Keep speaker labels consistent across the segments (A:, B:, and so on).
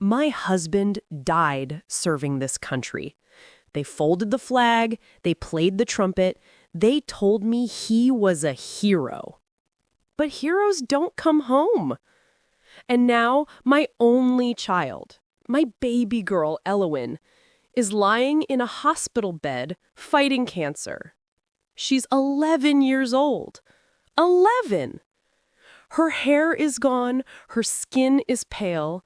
A: My husband died serving this country. They folded the flag, they played the trumpet, they told me he was a hero. But heroes don't come home. And now my only child, my baby girl, Elowen, is lying in a hospital bed fighting cancer. She's 11 years old. 11! Her hair is gone, her skin is pale.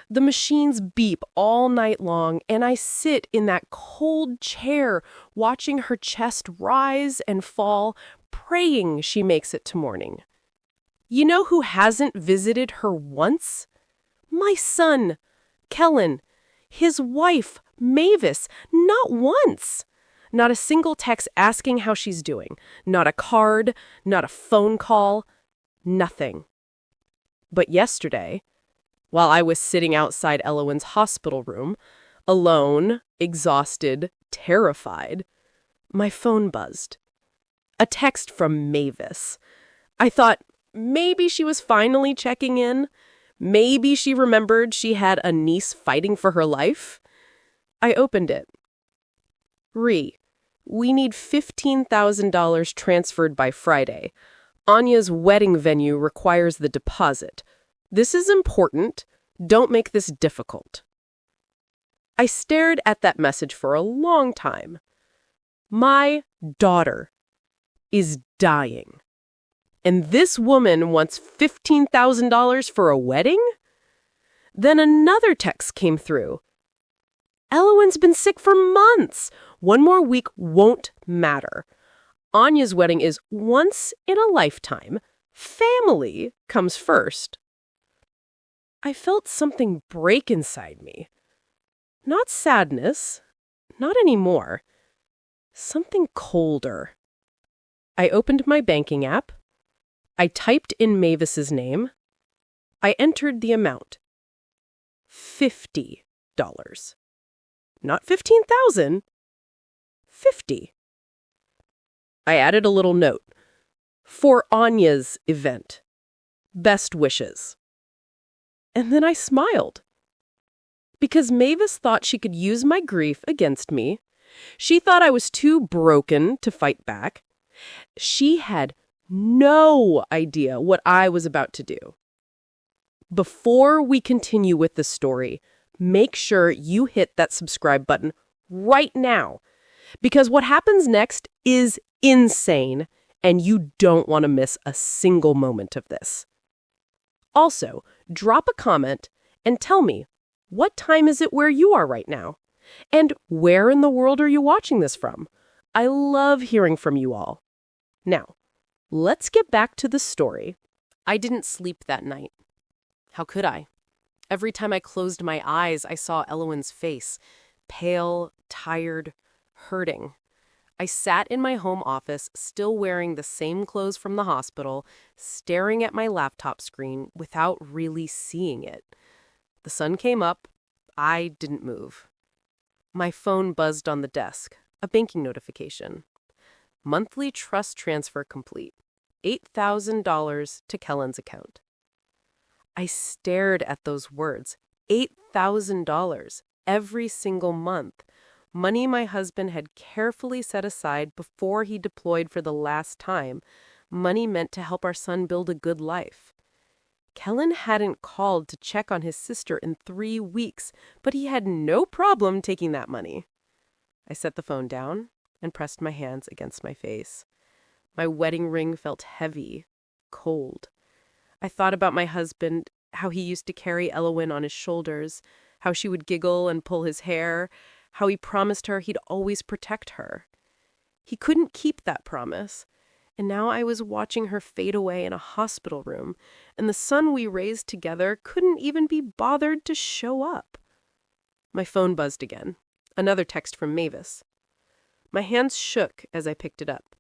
A: The machines beep all night long, and I sit in that cold chair watching her chest rise and fall, praying she makes it to morning. You know who hasn't visited her once? My son, Kellen. His wife, Mavis. Not once. Not a single text asking how she's doing. Not a card, not a phone call. Nothing. But yesterday, while I was sitting outside Elowen's hospital room, alone, exhausted, terrified, my phone buzzed. A text from Mavis. I thought maybe she was finally checking in. Maybe she remembered she had a niece fighting for her life. I opened it. We need $15,000 transferred by Friday. Anya's wedding venue requires the deposit. This is important. Don't make this difficult. I stared at that message for a long time. My daughter is dying. And this woman wants $15,000 for a wedding? Then another text came through. Elowen's been sick for months. One more week won't matter. Anya's wedding is once in a lifetime. Family comes first. I felt something break inside me. Not sadness, not anymore. Something colder. I opened my banking app. I typed in Mavis's name. I entered the amount. $50. Not $15,000. 50. I added a little note. For Anya's event. Best wishes. And then I smiled. Because Mavis thought she could use my grief against me. She thought I was too broken to fight back. She had no idea what I was about to do. Before we continue with the story, make sure you hit that subscribe button right now. Because what happens next is insane, and you don't want to miss a single moment of this. Also, drop a comment and tell me, what time is it where you are right now? And where in the world are you watching this from? I love hearing from you all. Now, let's get back to the story. I didn't sleep that night. How could I? Every time I closed my eyes, I saw Elowen's face, pale, tired, hurting. I sat in my home office, still wearing the same clothes from the hospital, staring at my laptop screen without really seeing it. The sun came up. I didn't move. My phone buzzed on the desk, a banking notification. Monthly trust transfer complete. $8,000 to Kellen's account. I stared at those words. $8,000 every single month. Money my husband had carefully set aside before he deployed for the last time. Money meant to help our son build a good life. Kellen hadn't called to check on his sister in 3 weeks, but he had no problem taking that money. I set the phone down and pressed my hands against my face. My wedding ring felt heavy, cold. I thought about my husband, how he used to carry Elowen on his shoulders, how she would giggle and pull his hair, how he promised her he'd always protect her. He couldn't keep that promise, and now I was watching her fade away in a hospital room, and the son we raised together couldn't even be bothered to show up. My phone buzzed again. Another text from Mavis. My hands shook as I picked it up.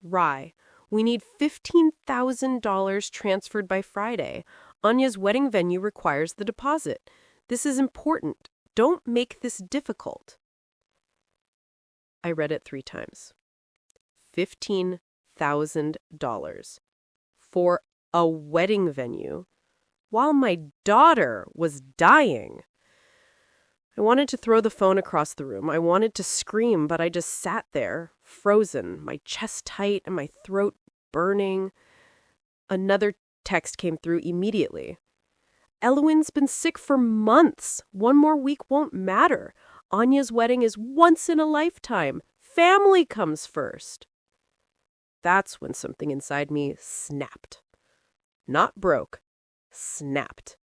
A: We need $15,000 transferred by Friday. Anya's wedding venue requires the deposit. This is important. Don't make this difficult. I read it 3 times. $15,000 for a wedding venue. while my daughter was dying. I wanted to throw the phone across the room. I wanted to scream, but I just sat there, frozen, my chest tight and my throat burning. Another text came through immediately. Elowin's been sick for months. 1 more week won't matter. Anya's wedding is once in a lifetime. Family comes first. That's when something inside me snapped. Not broke, snapped.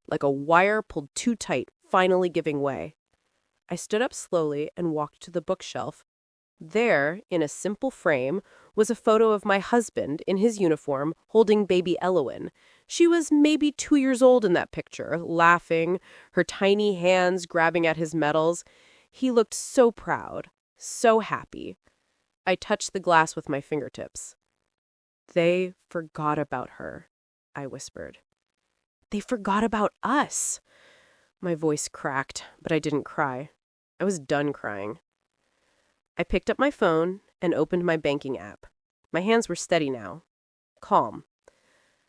A: Like a wire pulled too tight, finally giving way. I stood up slowly and walked to the bookshelf. There, in a simple frame, was a photo of my husband in his uniform holding baby Elowin. She was maybe 2 years old in that picture, laughing, her tiny hands grabbing at his medals. He looked so proud, so happy. I touched the glass with my fingertips. They forgot about her, I whispered. They forgot about us. My voice cracked, but I didn't cry. I was done crying. I picked up my phone and opened my banking app. My hands were steady now, calm.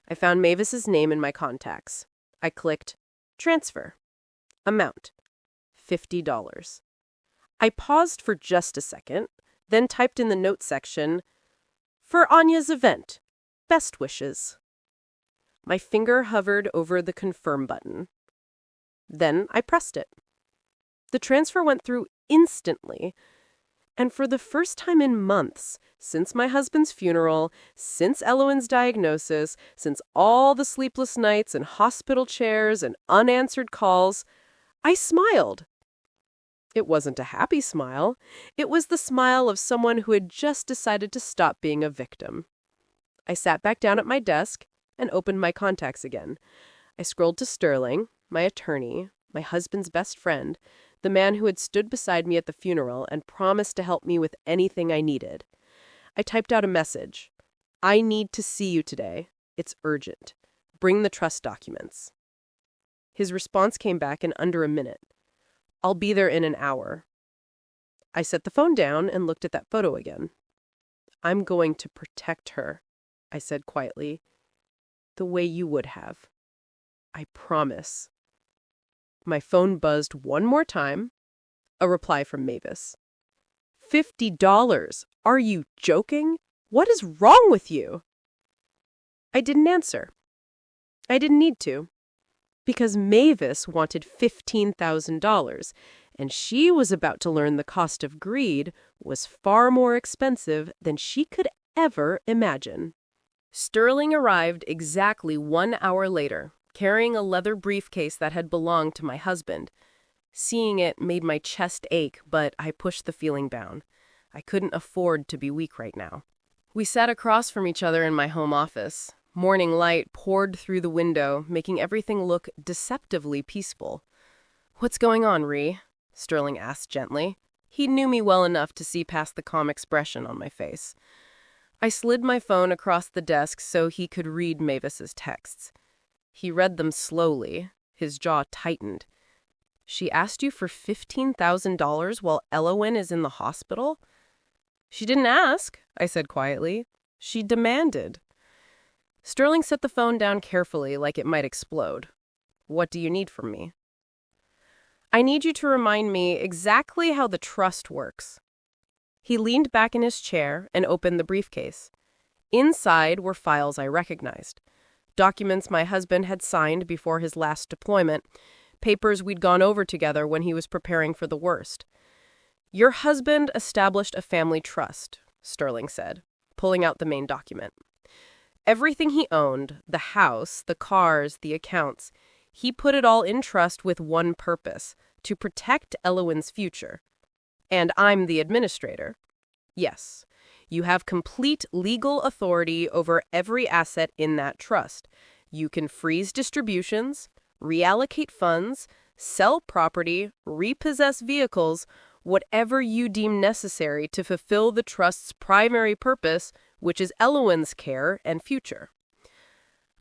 A: I found Mavis's name in my contacts. I clicked transfer. Amount $50. I paused for just a second, then typed in the note section, "For Anya's event. Best wishes." My finger hovered over the confirm button. Then I pressed it. The transfer went through instantly. And for the first time in months, since my husband's funeral, since Elowin's diagnosis, since all the sleepless nights and hospital chairs and unanswered calls, I smiled. It wasn't a happy smile. It was the smile of someone who had just decided to stop being a victim. I sat back down at my desk and opened my contacts again. I scrolled to Sterling, my attorney, my husband's best friend, the man who had stood beside me at the funeral and promised to help me with anything I needed. I typed out a message. "I need to see you today. It's urgent. Bring the trust documents." His response came back in under a minute. "I'll be there in an hour." I set the phone down and looked at that photo again. "I'm going to protect her," I said quietly, "the way you would have. I promise." My phone buzzed one more time. A reply from Mavis. $50? Are you joking? What is wrong with you? I didn't answer. I didn't need to. Because Mavis wanted $15,000, and she was about to learn the cost of greed was far more expensive than she could ever imagine. Sterling arrived exactly 1 hour later, carrying a leather briefcase that had belonged to my husband. Seeing it made my chest ache, but I pushed the feeling down. I couldn't afford to be weak right now. We sat across from each other in my home office. Morning light poured through the window, making everything look deceptively peaceful. "What's going on, Ree?" Sterling asked gently. He knew me well enough to see past the calm expression on my face. I slid my phone across the desk so he could read Mavis's texts. He read them slowly. His jaw tightened. "She asked you for $15,000 while Elowin is in the hospital?" "She didn't ask," I said quietly. "She demanded." Sterling set the phone down carefully, like it might explode. "What do you need from me?" "I need you to remind me exactly how the trust works." He leaned back in his chair and opened the briefcase. Inside were files I recognized. Documents my husband had signed before his last deployment, papers we'd gone over together when he was preparing for the worst. "Your husband established a family trust," Sterling said, pulling out the main document. "Everything he owned, the house, the cars, the accounts, he put it all in trust with one purpose, to protect Elowin's future. And I'm the administrator. Yes, you have complete legal authority over every asset in that trust. You can freeze distributions, reallocate funds, sell property, repossess vehicles, whatever you deem necessary to fulfill the trust's primary purpose, which is Elowin's care and future."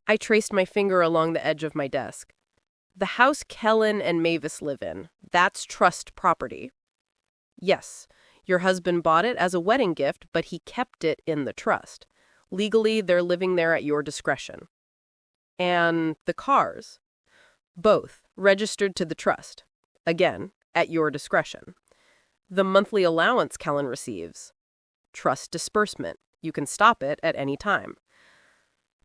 A: I traced my finger along the edge of my desk. "The house Kellen and Mavis live in, that's trust property." "Yes, your husband bought it as a wedding gift, but he kept it in the trust. Legally, they're living there at your discretion." And the cars. Both registered to the trust. Again, at your discretion. The monthly allowance Kellen receives. Trust disbursement. You can stop it at any time.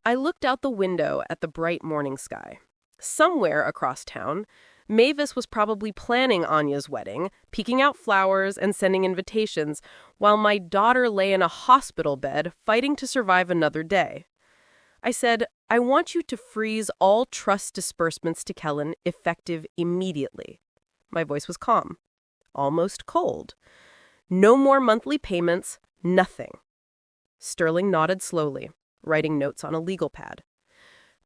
A: I looked out the window at the bright morning sky. Somewhere across town, Mavis was probably planning Anya's wedding, peeking out flowers and sending invitations, while my daughter lay in a hospital bed fighting to survive another day. I said, I want you to freeze all trust disbursements to Kellen effective immediately. My voice was calm, almost cold. No more monthly payments, nothing. Sterling nodded slowly, writing notes on a legal pad.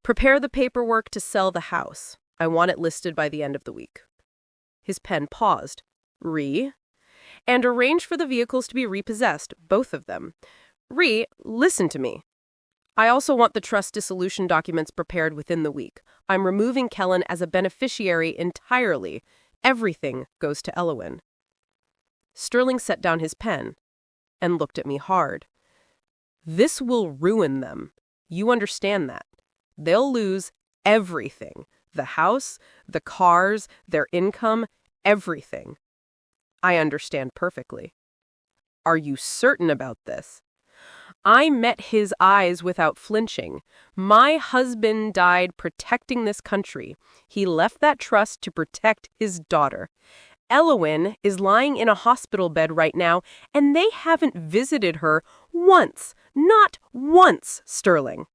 A: Prepare the paperwork to sell the house. I want it listed by the end of the week. His pen paused. And arrange for the vehicles to be repossessed, both of them. Listen to me. I also want the trust dissolution documents prepared within the week. I'm removing Kellen as a beneficiary entirely. Everything goes to Elowin. Sterling set down his pen and looked at me hard. This will ruin them. You understand that. They'll lose everything. The house, the cars, their income, everything. I understand perfectly. Are you certain about this? I met his eyes without flinching. My husband died protecting this country. He left that trust to protect his daughter. Elowin is lying in a hospital bed right now, and they haven't visited her once. Not once, Sterling.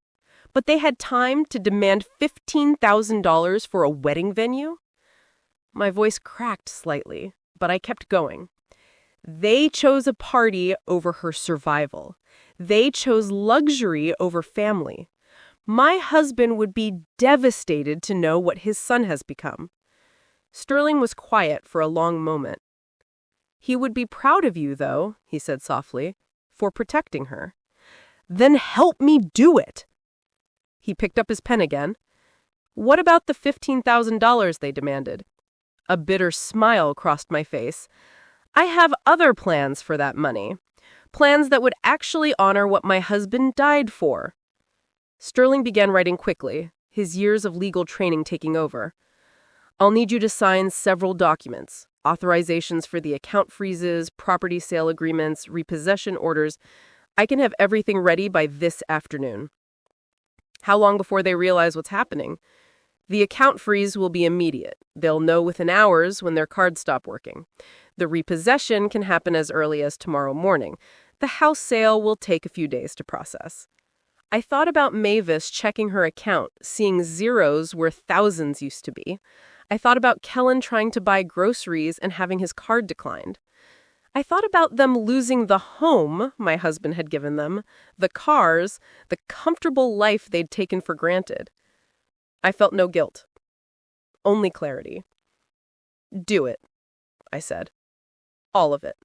A: But they had time to demand $15,000 for a wedding venue? My voice cracked slightly, but I kept going. They chose a party over her survival. They chose luxury over family. My husband would be devastated to know what his son has become. Sterling was quiet for a long moment. He would be proud of you, though, he said softly, for protecting her. Then help me do it. He picked up his pen again. What about the $15,000 they demanded? A bitter smile crossed my face. I have other plans for that money. Plans that would actually honor what my husband died for. Sterling began writing quickly, his years of legal training taking over. I'll need you to sign several documents, authorizations for the account freezes, property sale agreements, repossession orders. I can have everything ready by this afternoon. How long before they realize what's happening? The account freeze will be immediate. They'll know within hours when their cards stop working. The repossession can happen as early as tomorrow morning. The house sale will take a few days to process. I thought about Mavis checking her account, seeing zeros where thousands used to be. I thought about Kellen trying to buy groceries and having his card declined. I thought about them losing the home my husband had given them, the cars, the comfortable life they'd taken for granted. I felt no guilt, only clarity. Do it, I said. All of it.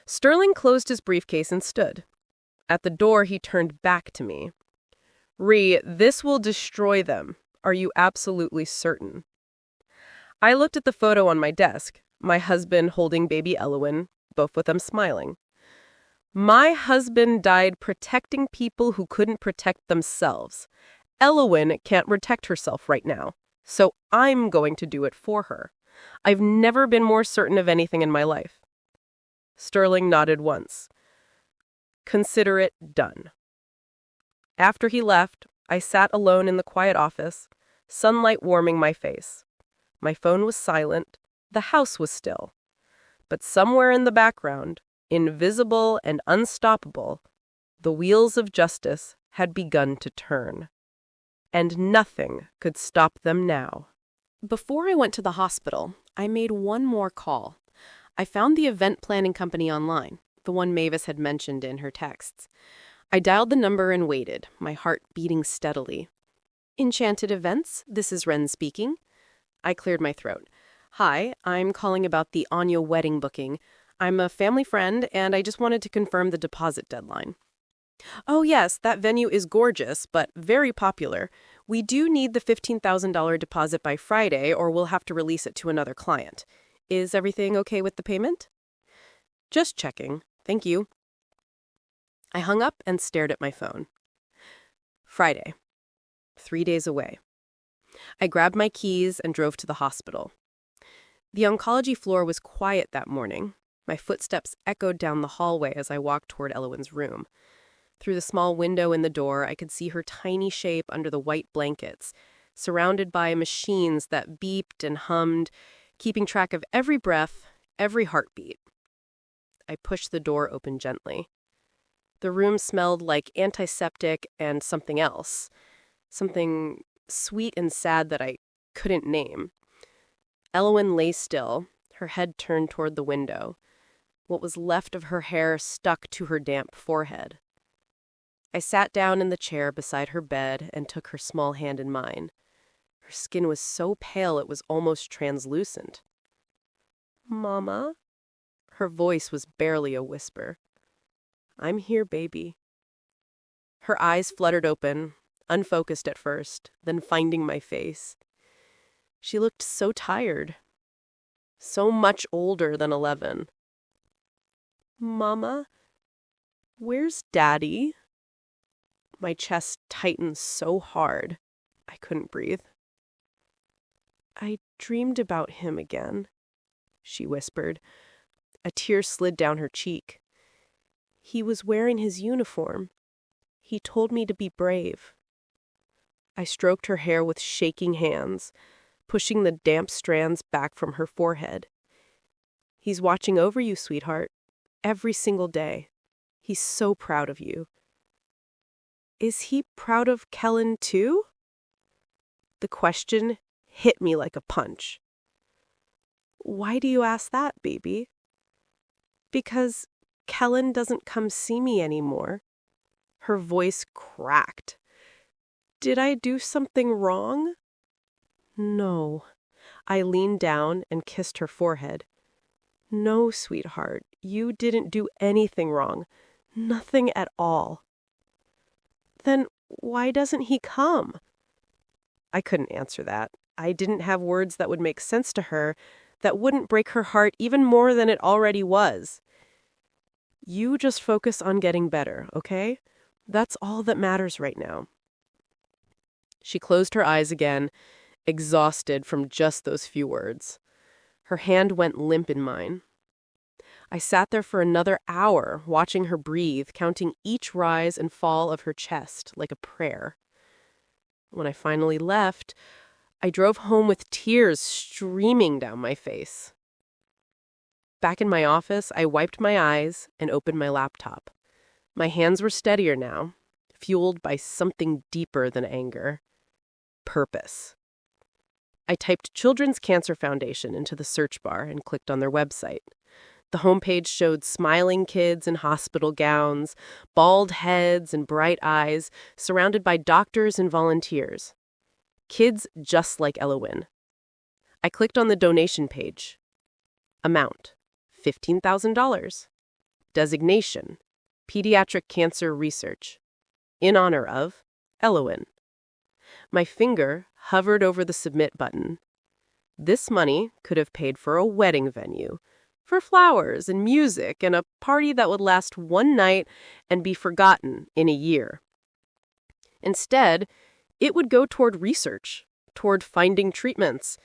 A: Sterling closed his briefcase and stood. At the door, he turned back to me. This will destroy them. Are you absolutely certain? I looked at the photo on my desk, my husband holding baby Elowin, both with them smiling. My husband died protecting people who couldn't protect themselves. Elowin can't protect herself right now, so I'm going to do it for her. I've never been more certain of anything in my life. Sterling nodded once. Consider it done. After he left, I sat alone in the quiet office, sunlight warming my face. My phone was silent, the house was still. But somewhere in the background, invisible and unstoppable, the wheels of justice had begun to turn. And nothing could stop them now. Before I went to the hospital, I made one more call. I found the event planning company online, the one Mavis had mentioned in her texts. I dialed the number and waited, my heart beating steadily. Enchanted Events, this is Ren speaking. I cleared my throat. Hi, I'm calling about the Anya wedding booking. I'm a family friend, and I just wanted to confirm the deposit deadline. Oh yes, that venue is gorgeous, but very popular. We do need the $15,000 deposit by Friday, or we'll have to release it to another client. Is everything okay with the payment? Just checking. Thank you. I hung up and stared at my phone. Friday. 3 days away. I grabbed my keys and drove to the hospital. The oncology floor was quiet that morning. My footsteps echoed down the hallway as I walked toward Elowen's room. Through the small window in the door, I could see her tiny shape under the white blankets, surrounded by machines that beeped and hummed, keeping track of every breath, every heartbeat. I pushed the door open gently. The room smelled like antiseptic and something else, something sweet and sad that I couldn't name. Elowen lay still, her head turned toward the window. What was left of her hair stuck to her damp forehead. I sat down in the chair beside her bed and took her small hand in mine. Her skin was so pale it was almost translucent. "Mama?" Her voice was barely a whisper. "I'm here, baby." Her eyes fluttered open, unfocused at first, then finding my face. She looked so tired, so much older than 11. "Mama, where's Daddy?" My chest tightened so hard, I couldn't breathe. "I dreamed about him again," she whispered. A tear slid down her cheek. "He was wearing his uniform. He told me to be brave." I stroked her hair with shaking hands, pushing the damp strands back from her forehead. "He's watching over you, sweetheart, every single day. He's so proud of you." "Is he proud of Kellen too?" The question hit me like a punch. "Why do you ask that, baby?" "Because Kellen doesn't come see me anymore." Her voice cracked. "Did I do something wrong?" "No." I leaned down and kissed her forehead. "No, sweetheart, you didn't do anything wrong. Nothing at all." "Then why doesn't he come?" I couldn't answer that. I didn't have words that would make sense to her, that wouldn't break her heart even more than it already was. "You just focus on getting better, okay? That's all that matters right now." She closed her eyes again, exhausted from just those few words. Her hand went limp in mine. I sat there for another hour, watching her breathe, counting each rise and fall of her chest like a prayer. When I finally left, I drove home with tears streaming down my face. Back in my office, I wiped my eyes and opened my laptop. My hands were steadier now, fueled by something deeper than anger. Purpose. I typed Children's Cancer Foundation into the search bar and clicked on their website. The homepage showed smiling kids in hospital gowns, bald heads and bright eyes, surrounded by doctors and volunteers. Kids just like Elowen. I clicked on the donation page. Amount: $15,000. Designation: Pediatric Cancer Research. In honor of Elowen. My finger hovered over the submit button. This money could have paid for a wedding venue, for flowers and music and a party that would last one night and be forgotten in a year. Instead, it would go toward research, toward finding treatments,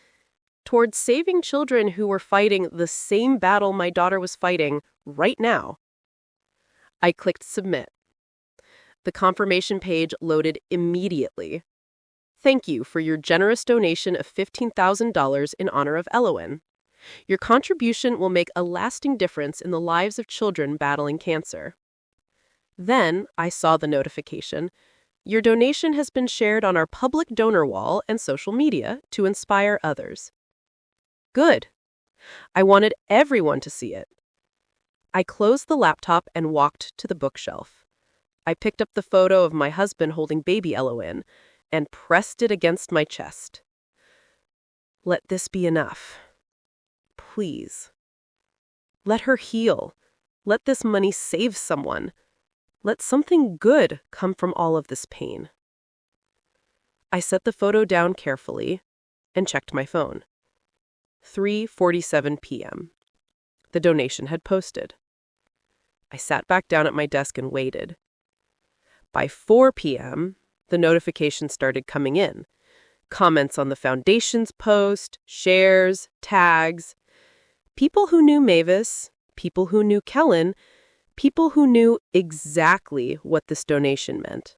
A: toward saving children who were fighting the same battle my daughter was fighting right now. I clicked submit. The confirmation page loaded immediately. "Thank you for your generous donation of $15,000 in honor of Elowen. Your contribution will make a lasting difference in the lives of children battling cancer." Then I saw the notification. "Your donation has been shared on our public donor wall and social media to inspire others." Good. I wanted everyone to see it. I closed the laptop and walked to the bookshelf. I picked up the photo of my husband holding baby Elowen and pressed it against my chest. Let this be enough. Please. Let her heal. Let this money save someone. Let something good come from all of this pain. I set the photo down carefully and checked my phone. 3:47 p.m. The donation had posted. I sat back down at my desk and waited. By 4 p.m., The notifications started coming in. Comments on the foundation's post, shares, tags. People who knew Mavis, people who knew Kellen, people who knew exactly what this donation meant.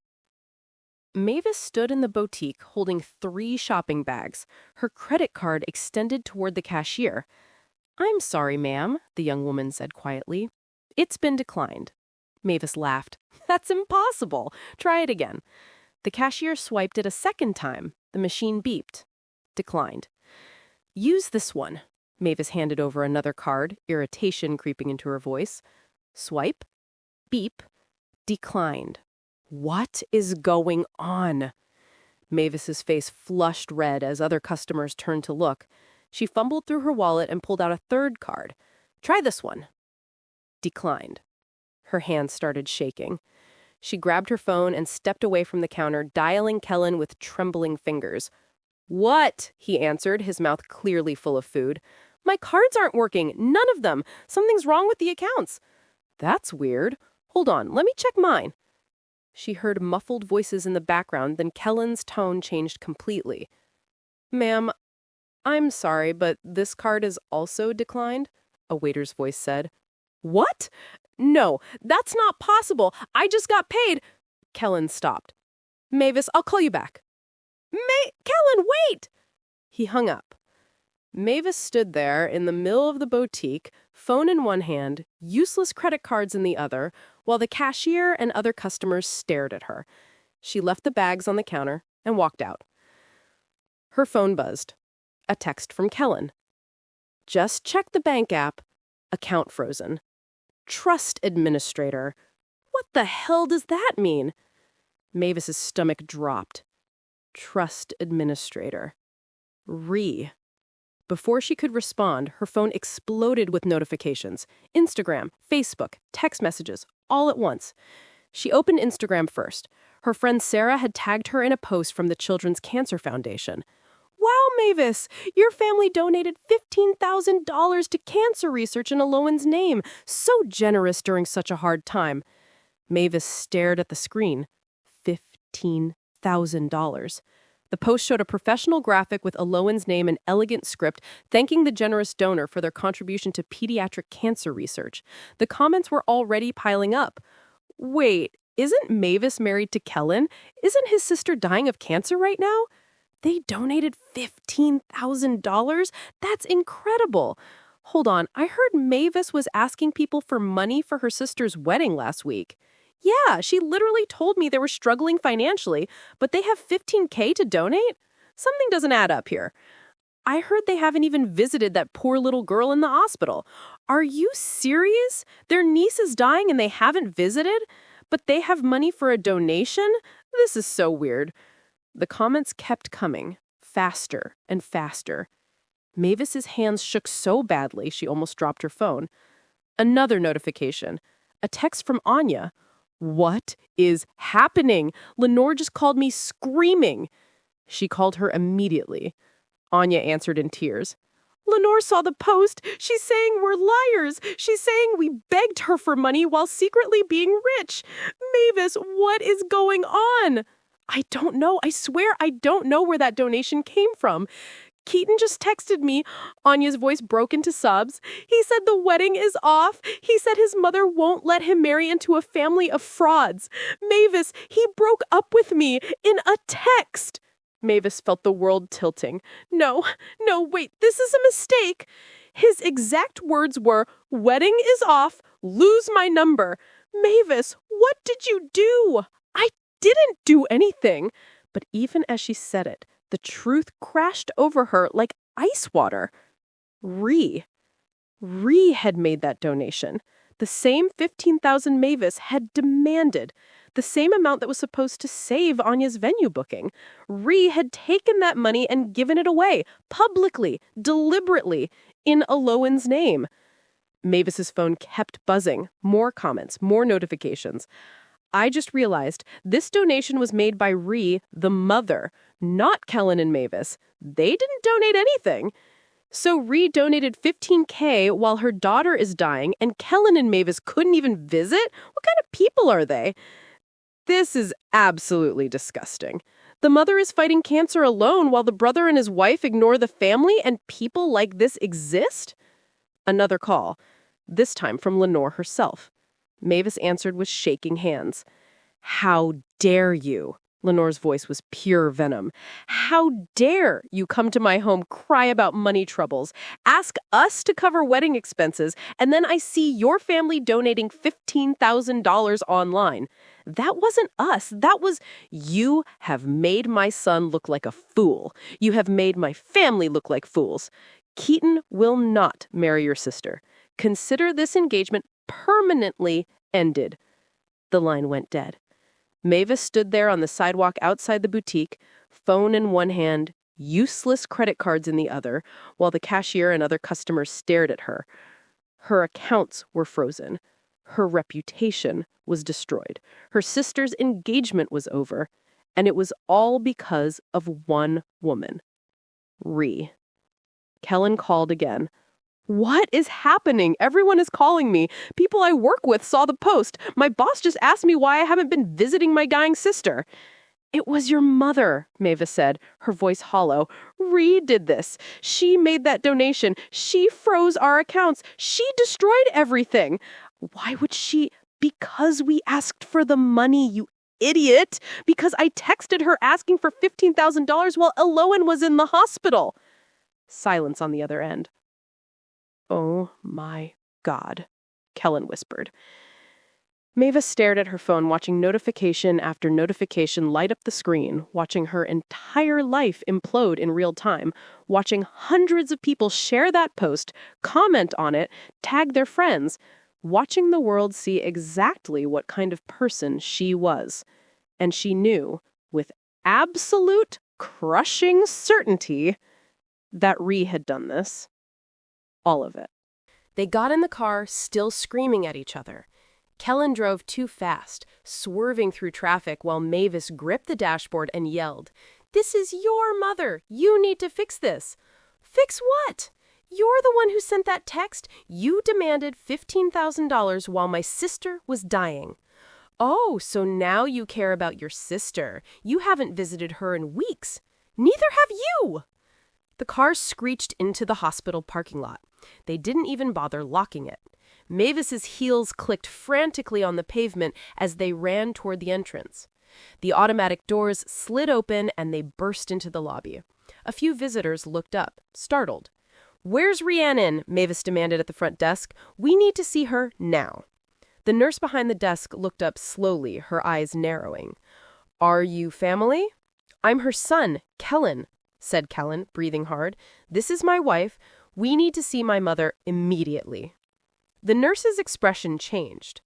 A: Mavis stood in the boutique holding 3 shopping bags, her credit card extended toward the cashier. "I'm sorry, ma'am," the young woman said quietly. "It's been declined." Mavis laughed. "That's impossible. Try it again." The cashier swiped it a second time. The machine beeped. Declined. "Use this one." Mavis handed over another card, irritation creeping into her voice. Swipe. Beep. Declined. What is going on? Mavis's face flushed red as other customers turned to look. She fumbled through her wallet and pulled out a third card. "Try this one." Declined. Her hands started shaking. She grabbed her phone and stepped away from the counter, dialing Kellen with trembling fingers. "What?" he answered, his mouth clearly full of food. "My cards aren't working. None of them. Something's wrong with the accounts." "That's weird. Hold on, let me check mine." She heard muffled voices in the background, then Kellen's tone changed completely. "Ma'am, I'm sorry, but this card is also declined," a waiter's voice said. "What? No, that's not possible. I just got paid." Kellen stopped. "Mavis, I'll call you back." Kellen, wait!" He hung up. Mavis stood there in the middle of the boutique, phone in one hand, useless credit cards in the other, while the cashier and other customers stared at her. She left the bags on the counter and walked out. Her phone buzzed. A text from Kellen. "Just check the bank app. Account frozen. Trust administrator." What the hell does that mean? Mavis's stomach dropped. Trust administrator. Before she could respond, her phone exploded with notifications. Instagram, Facebook, text messages, all at once. She opened Instagram first. Her friend Sarah had tagged her in a post from the Children's Cancer Foundation. "Wow, Mavis! Your family donated $15,000 to cancer research in Alohan's name. So generous during such a hard time." Mavis stared at the screen. $15,000. The post showed a professional graphic with Alohan's name and elegant script thanking the generous donor for their contribution to pediatric cancer research. The comments were already piling up. Wait, isn't Mavis married to Kellen? Isn't his sister dying of cancer right now? They donated $15,000? That's incredible. Hold on, I heard Mavis was asking people for money for her sister's wedding last week. Yeah, she literally told me they were struggling financially, but they have $15K to donate? Something doesn't add up here. I heard they haven't even visited that poor little girl in the hospital. Are you serious? Their niece is dying and they haven't visited? But they have money for a donation? This is so weird. The comments kept coming, faster and faster. Mavis's hands shook so badly she almost dropped her phone. Another notification. A text from Anya. "What is happening? Lenore just called me screaming." She called her immediately. Anya answered in tears. "Lenore saw the post. She's saying we're liars. She's saying we begged her for money while secretly being rich. Mavis, what is going on?" "I don't know. I swear I don't know where that donation came from. Keaton just texted me." Anya's voice broke into sobs. "He said the wedding is off. He said his mother won't let him marry into a family of frauds. Mavis, he broke up with me in a text." Mavis felt the world tilting. No, wait, this is a mistake. His exact words were, "Wedding is off. Lose my number." Mavis, what did you do? "I didn't do anything." But even as she said it, the truth crashed over her like ice water. Ree had made that donation. The same $15,000 Mavis had demanded. The same amount that was supposed to save Anya's venue booking. Ree had taken that money and given it away, publicly, deliberately, in Alohan's name. Mavis's phone kept buzzing. More comments, more notifications. I just realized this donation was made by Ree, the mother, not Kellen and Mavis. They didn't donate anything. So Ree donated $15K while her daughter is dying, and Kellen and Mavis couldn't even visit? What kind of people are they? This is absolutely disgusting. The mother is fighting cancer alone while the brother and his wife ignore the family, and people like this exist? Another call, this time from Lenore herself. Mavis answered with shaking hands. How dare you? Lenore's voice was pure venom. How dare you come to my home, cry about money troubles, ask us to cover wedding expenses, and then I see your family donating $15,000 online. That wasn't us. That was, you have made my son look like a fool. You have made my family look like fools. Keaton will not marry your sister. Consider this engagement permanently ended. The line went dead. Mavis stood there on the sidewalk outside the boutique, phone in one hand, useless credit cards in the other, while the cashier and other customers stared at her. Her accounts were frozen. Her reputation was destroyed. Her sister's engagement was over. And it was all because of one woman. Ree. Kellen called again. What is happening? Everyone is calling me. People I work with saw the post. My boss just asked me why I haven't been visiting my dying sister. It was your mother, Mavis said, her voice hollow. Ree did this. She made that donation. She froze our accounts. She destroyed everything. Why would she? Because we asked for the money, you idiot. Because I texted her asking for $15,000 while Eloan was in the hospital. Silence on the other end. Oh my God, Kellen whispered. Mavis stared at her phone, watching notification after notification light up the screen, watching her entire life implode in real time, watching hundreds of people share that post, comment on it, tag their friends, watching the world see exactly what kind of person she was. And she knew, with absolute crushing certainty, that Ree had done this. All of it. They got in the car, still screaming at each other. Kellen drove too fast, swerving through traffic while Mavis gripped the dashboard and yelled, "This is your mother! You need to fix this!" Fix what? You're the one who sent that text. You demanded $15,000 while my sister was dying. Oh, so now you care about your sister. You haven't visited her in weeks. Neither have you! The car screeched into the hospital parking lot. They didn't even bother locking it. Mavis's heels clicked frantically on the pavement as they ran toward the entrance. The automatic doors slid open and they burst into the lobby. A few visitors looked up, startled. "Where's Rhiannon?" Mavis demanded at the front desk. "We need to see her now." The nurse behind the desk looked up slowly, her eyes narrowing. "Are you family?" "I'm her son, Kellen," said Kellen, breathing hard. "This is my wife. We need to see my mother immediately." The nurse's expression changed.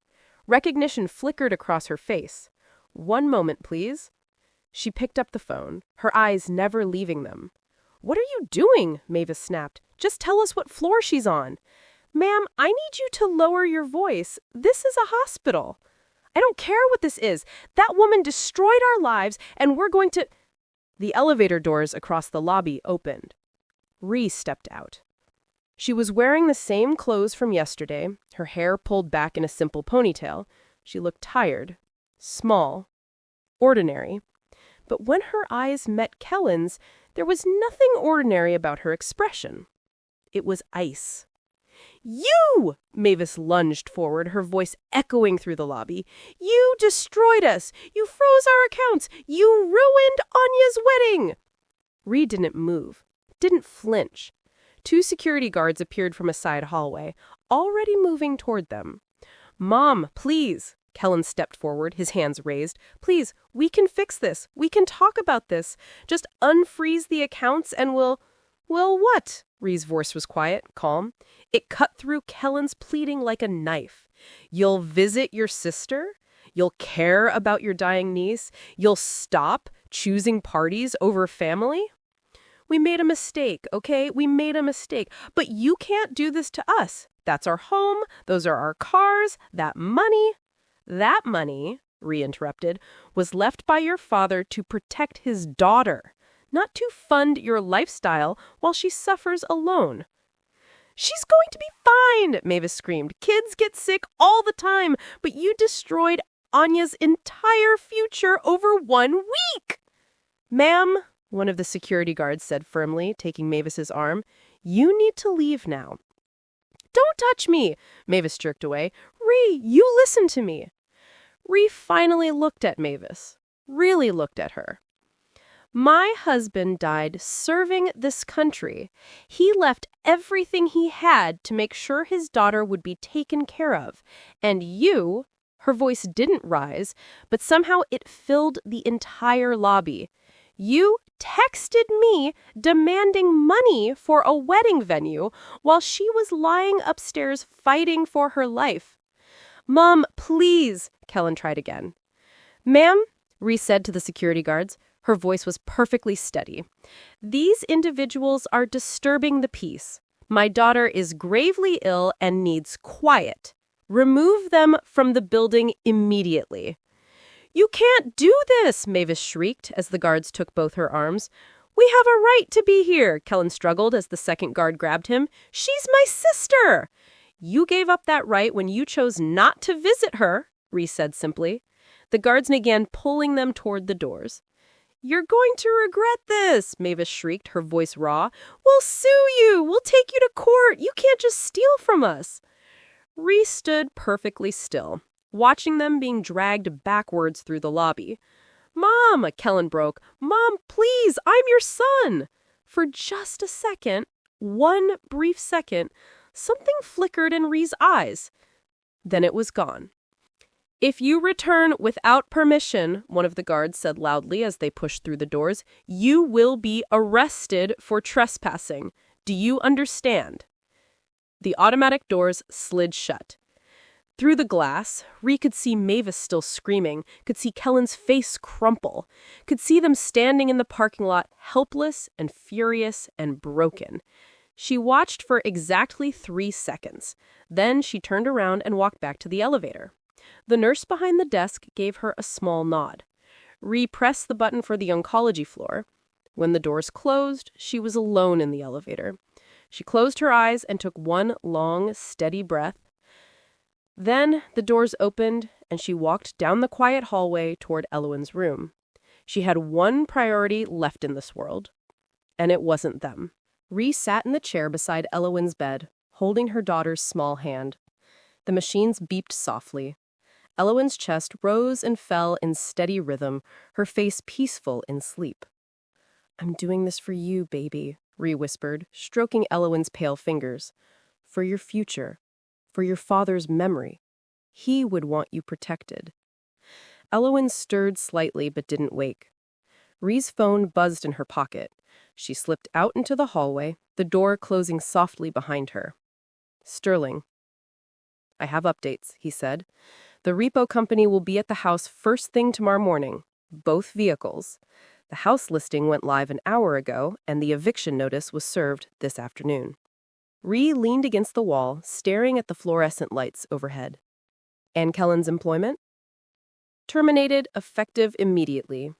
A: Recognition flickered across her face. "One moment, please." She picked up the phone, her eyes never leaving them. "What are you doing?" Mavis snapped. "Just tell us what floor she's on." "Ma'am, I need you to lower your voice. This is a hospital." "I don't care what this is. That woman destroyed our lives, and we're going to—" The elevator doors across the lobby opened. Ree stepped out. She was wearing the same clothes from yesterday, her hair pulled back in a simple ponytail. She looked tired, small, ordinary. But when her eyes met Kellen's, there was nothing ordinary about her expression. It was ice. "You!" Mavis lunged forward, her voice echoing through the lobby. "You destroyed us! You froze our accounts! You ruined Anya's wedding!" Ree didn't move, didn't flinch. 2 security guards appeared from a side hallway, already moving toward them. "Mom, please." Kellen stepped forward, his hands raised. "Please, we can fix this. We can talk about this. Just unfreeze the accounts and we'll..." "Well, what?" Ree's voice was quiet, calm. It cut through Kellen's pleading like a knife. "You'll visit your sister? You'll care about your dying niece? You'll stop choosing parties over family?" "We made a mistake, okay? We made a mistake. But you can't do this to us. That's our home. Those are our cars. That money..." "That money," Ree interrupted, "was left by your father to protect his daughter, not to fund your lifestyle while she suffers alone." "She's going to be fine," Mavis screamed. "Kids get sick all the time, but you destroyed Anya's entire future over 1 week. "Ma'am," one of the security guards said firmly, taking Mavis's arm, "you need to leave now." "Don't touch me," Mavis jerked away. "Ree, you listen to me." Ree finally looked at Mavis, really looked at her. "My husband died serving this country. He left everything he had to make sure his daughter would be taken care of. And you," her voice didn't rise, but somehow it filled the entire lobby. "You texted me demanding money for a wedding venue while she was lying upstairs fighting for her life." "Mom, please," Kellen tried again. "Ma'am," Ree said to the security guards. Her voice was perfectly steady. "These individuals are disturbing the peace. My daughter is gravely ill and needs quiet. Remove them from the building immediately." "You can't do this," Mavis shrieked as the guards took both her arms. "We have a right to be here," Kellen struggled as the second guard grabbed him. "She's my sister." "You gave up that right when you chose not to visit her," Ree said simply. The guards began pulling them toward the doors. "You're going to regret this," Mavis shrieked, her voice raw. "We'll sue you. We'll take you to court. You can't just steal from us." Ree stood perfectly still, watching them being dragged backwards through the lobby. "Mom," Kellen broke. "Mom, please, I'm your son." For just a second, one brief second, something flickered in Ree's eyes. Then it was gone. "If you return without permission," one of the guards said loudly as they pushed through the doors, "you will be arrested for trespassing. Do you understand?" The automatic doors slid shut. Through the glass, Ree could see Mavis still screaming, could see Kellen's face crumple, could see them standing in the parking lot, helpless and furious and broken. She watched for exactly 3 seconds. Then she turned around and walked back to the elevator. The nurse behind the desk gave her a small nod. Ree pressed the button for the oncology floor. When the doors closed, she was alone in the elevator. She closed her eyes and took one long, steady breath. Then the doors opened, and she walked down the quiet hallway toward Elowin's room. She had one priority left in this world, and it wasn't them. Ree sat in the chair beside Elowin's bed, holding her daughter's small hand. The machines beeped softly. Elowin's chest rose and fell in steady rhythm, her face peaceful in sleep. "I'm doing this for you, baby," Ree whispered, stroking Elowin's pale fingers. "For your future. For your father's memory. He would want you protected." Elowin stirred slightly but didn't wake. Ree's phone buzzed in her pocket. She slipped out into the hallway, the door closing softly behind her. "Sterling." "I have updates," he said. "The repo company will be at the house first thing tomorrow morning. Both vehicles. The house listing went live an hour ago, and the eviction notice was served this afternoon." Ree leaned against the wall, staring at the fluorescent lights overhead. "And Kellen's employment?" "Terminated, effective immediately.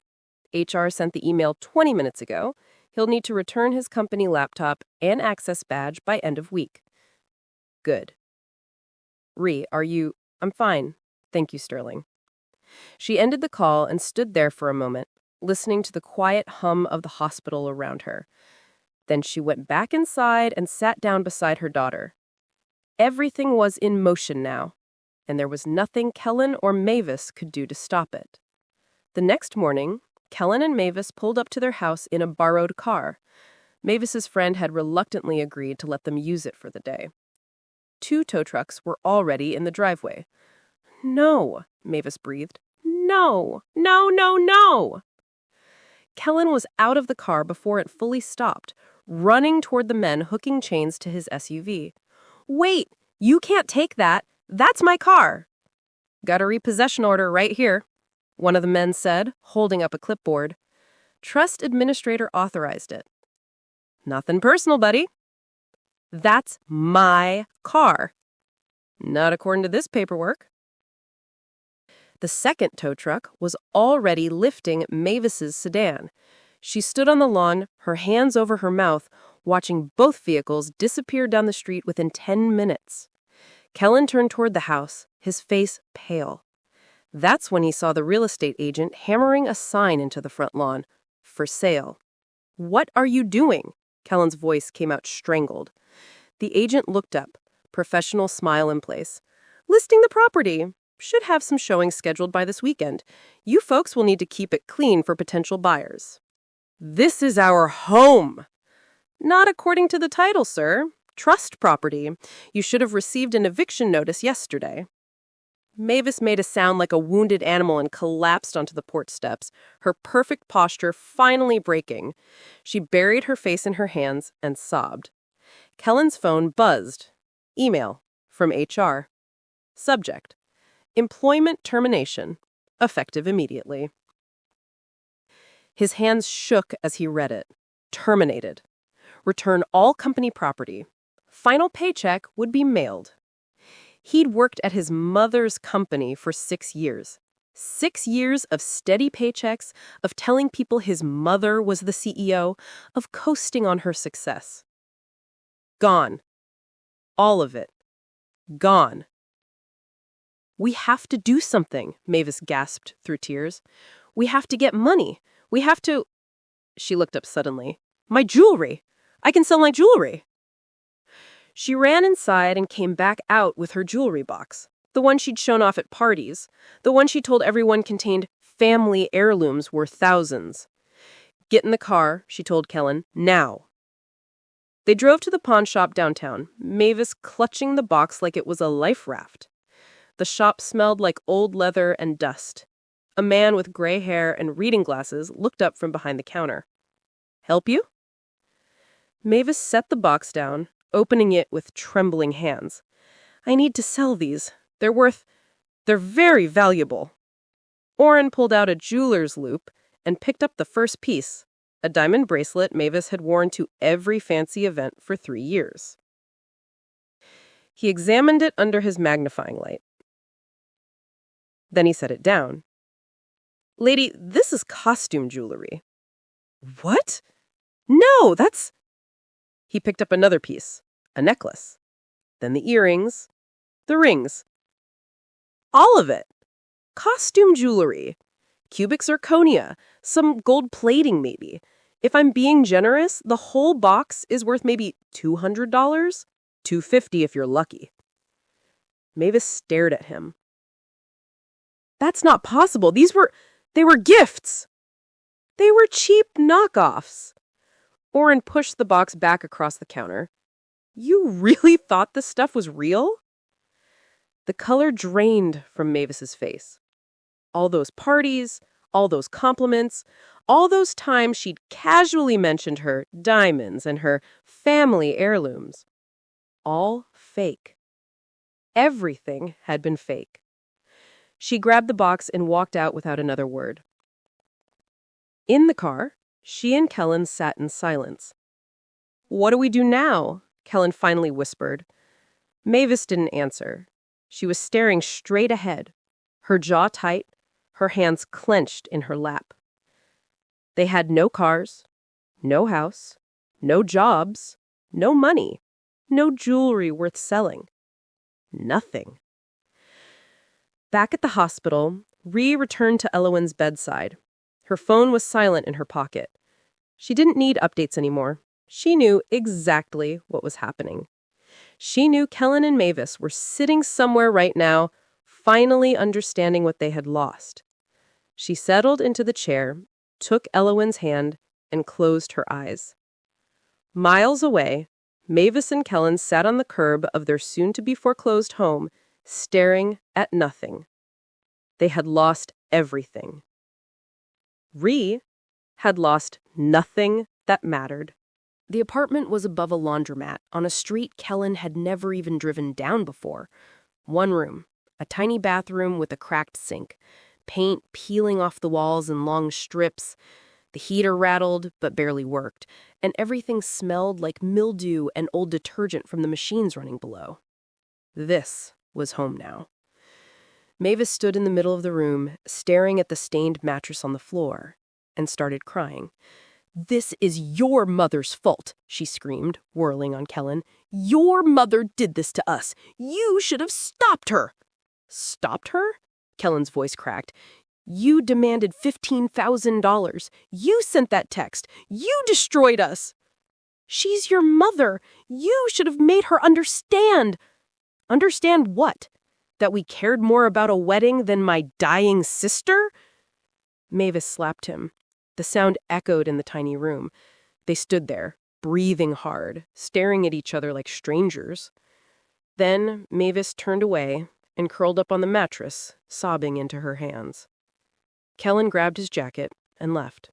A: HR sent the email 20 minutes ago. He'll need to return his company laptop and access badge by end of week." "Good." "Ree, are you—" "I'm fine. Thank you, Sterling." She ended the call and stood there for a moment, listening to the quiet hum of the hospital around her. Then she went back inside and sat down beside her daughter. Everything was in motion now, and there was nothing Kellen or Mavis could do to stop it. The next morning, Kellen and Mavis pulled up to their house in a borrowed car. Mavis's friend had reluctantly agreed to let them use it for the day. 2 tow trucks were already in the driveway. "No," Mavis breathed. "No, no, no, no." Kellen was out of the car before it fully stopped, running toward the men hooking chains to his SUV. "Wait, you can't take that. That's my car." "Got a repossession order right here," one of the men said, holding up a clipboard. "Trust administrator authorized it." "Nothing personal, buddy." "That's my car." "Not according to this paperwork." The second tow truck was already lifting Mavis's sedan. She stood on the lawn, her hands over her mouth, watching both vehicles disappear down the street within 10 minutes. Kellen turned toward the house, his face pale. That's when he saw the real estate agent hammering a sign into the front lawn. For sale. "What are you doing?" Kellen's voice came out strangled. The agent looked up, professional smile in place. "Listing the property. Should have some showings scheduled by this weekend. You folks will need to keep it clean for potential buyers." "This is our home." "Not according to the title, sir. Trust property. You should have received an eviction notice yesterday." Mavis made a sound like a wounded animal and collapsed onto the porch steps, her perfect posture finally breaking. She buried her face in her hands and sobbed. Kellen's phone buzzed. Email from HR. Subject: employment termination. Effective immediately. His hands shook as he read it. Terminated. Return all company property. Final paycheck would be mailed. He'd worked at his mother's company for 6 years. 6 years of steady paychecks, of telling people his mother was the CEO, of coasting on her success. Gone. All of it. Gone. "We have to do something," Mavis gasped through tears. "We have to get money. We have to—" She looked up suddenly. "My jewelry! I can sell my jewelry!" She ran inside and came back out with her jewelry box, the one she'd shown off at parties, the one she told everyone contained family heirlooms worth thousands. "Get in the car," she told Kellen, "now." They drove to the pawn shop downtown, Mavis clutching the box like it was a life raft. The shop smelled like old leather and dust. A man with gray hair and reading glasses looked up from behind the counter. "Help you?" Mavis set the box down, opening it with trembling hands. "I need to sell these. They're very valuable." Orrin pulled out a jeweler's loop and picked up the first piece, a diamond bracelet Mavis had worn to every fancy event for 3 years. He examined it under his magnifying light. Then he set it down. "Lady, this is costume jewelry." "What? No, that's—" He picked up another piece, a necklace. Then the earrings, the rings. All of it. Costume jewelry. Cubic zirconia, some gold plating maybe. If I'm being generous, the whole box is worth maybe $200, $250 if you're lucky. Mavis stared at him. "That's not possible. They were gifts." "They were cheap knockoffs." Orrin pushed the box back across the counter. "You really thought this stuff was real?" The color drained from Mavis's face. All those parties, all those compliments, all those times she'd casually mentioned her diamonds and her family heirlooms. All fake. Everything had been fake. She grabbed the box and walked out without another word. In the car, she and Kellen sat in silence. "What do we do now?" Kellen finally whispered. Mavis didn't answer. She was staring straight ahead, her jaw tight, her hands clenched in her lap. They had no cars, no house, no jobs, no money, no jewelry worth selling. Nothing. Back at the hospital, Rhee returned to Elowen's bedside. Her phone was silent in her pocket. She didn't need updates anymore. She knew exactly what was happening. She knew Kellen and Mavis were sitting somewhere right now, finally understanding what they had lost. She settled into the chair, took Elowen's hand, and closed her eyes. Miles away, Mavis and Kellen sat on the curb of their soon-to-be-foreclosed home, staring at nothing. They had lost everything. Rhee had lost nothing that mattered. The apartment was above a laundromat on a street Kellen had never even driven down before. One room, a tiny bathroom with a cracked sink, paint peeling off the walls in long strips. The heater rattled, but barely worked, and everything smelled like mildew and old detergent from the machines running below. This was home now. Mavis stood in the middle of the room, staring at the stained mattress on the floor, and started crying. "This is your mother's fault," she screamed, whirling on Kellen. "Your mother did this to us. You should have stopped her." "Stopped her?" Kellen's voice cracked. "You demanded $15,000. You sent that text. You destroyed us. She's your mother. You should have made her understand." "Understand what? That we cared more about a wedding than my dying sister?" Mavis slapped him. The sound echoed in the tiny room. They stood there, breathing hard, staring at each other like strangers. Then Mavis turned away and curled up on the mattress, sobbing into her hands. Kellen grabbed his jacket and left.